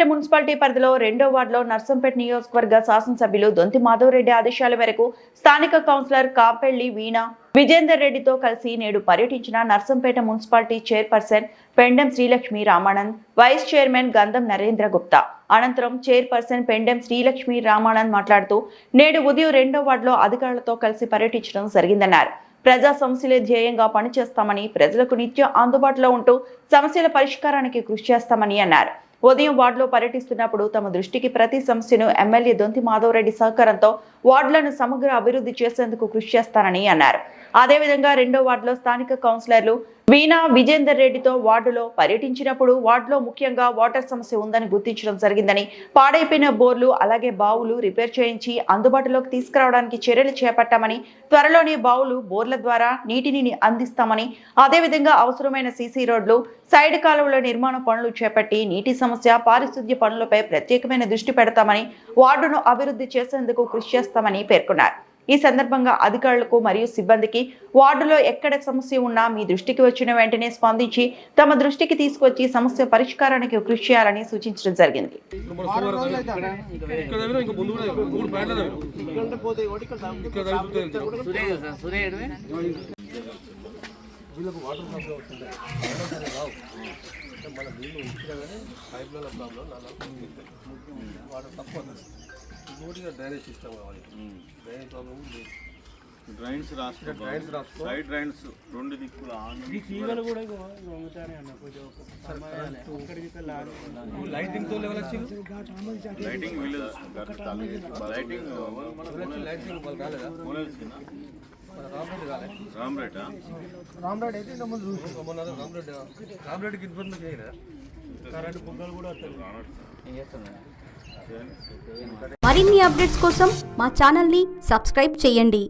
Municipality పరిధిలో 2వ వార్డులో నర్సంపేట నియోజకవర్గ శాసనసభ్యులు దొంతి మాధవరెడ్డి ఆదేశాల మేరకు స్థానిక కౌన్సిలర్ కాపెళ్లి వీణా విజేందర్ రెడ్డితో కలిసి నేడు పర్యటించిన Narsampet municipality chairperson Pendem Srilakshmi Ramanand, vice chairman Gandham Narendra Gupta. అనంతరం చైర్పర్సన్ పెండెం శ్రీలక్ష్మి రామానంద్ మాట్లాడుతూ నేడు ఉదయం 2వ వార్డులో అధికారులతో కలిసి పర్యటించడం జరిగిందన్నారు. ప్రజా సమస్యలే ధ్యేయంగా పనిచేస్తామని, ప్రజలకు నిత్యం అందుబాటులో ఉంటూ సమస్యల పరిష్కారానికి కృషి చేస్తామని అన్నారు. ఉదయం వార్డులో పర్యటిస్తున్నప్పుడు తమ దృష్టికి ప్రతి సమస్యను ఎమ్మెల్యే దొంతి మాధవరెడ్డి సహకారంతో వార్డులను సమగ్ర అభివృద్ధి చేసేందుకు కృషి చేస్తానని అన్నారు. అదేవిధంగా 2వ వార్డులో స్థానిక కౌన్సిలర్లు వీణా విజేందర్ రెడ్డితో వార్డులో పర్యటించినప్పుడు వార్డులో ముఖ్యంగా వాటర్ సమస్య ఉందని గుర్తించడం జరిగిందని, పాడైపోయిన బోర్లు అలాగే బావులు రిపేర్ చేయించి అందుబాటులోకి తీసుకురావడానికి చర్యలు చేపట్టామని, త్వరలోనే బావులు బోర్ల ద్వారా నీటిని అందిస్తామని, అదేవిధంగా అవసరమైన సీసీ రోడ్లు, సైడ్ కాలువల నిర్మాణ పనులు చేపట్టి నీటి సమస్య, పారిశుద్ధ్య పనులపై ప్రత్యేకమైన దృష్టి పెడతామని, వార్డును అభివృద్ధి చేసేందుకు కృషి చేస్తామని పేర్కొన్నారు. ఈ సందర్భంగా అధికారులకు మరియు సిబ్బందికి వార్డులో ఎక్కడ సమస్య ఉన్నా మీ దృష్టికి వచ్చిన వెంటనే స్పందించి తమ దృష్టికి తీసుకొచ్చి సమస్య పరిష్కారానికి కృషి చేయాలని సూచించడం జరిగింది. డ్రైనేజ్ సిస్టమ్ కావాలి. డ్రైనేజ్ ప్రాబ్లం ఉంది. డ్రైన్స్ రాసుకో, సైడ్ డ్రైన్స్ రెండు దిక్కులు లైటింగ్ లైటింగ్ రామ్రెడ్డి అయితే ఇంతకుముందు చూసుకున్నాం. రామ్రెడ్డికి ఇన్ఫర్మేషన్ చేయరా? కరెంట్ బుగ్గలు కూడా మరిన్ని అప్డేట్స్ కోసం మా ఛానల్ని సబ్స్క్రైబ్ చేయండి.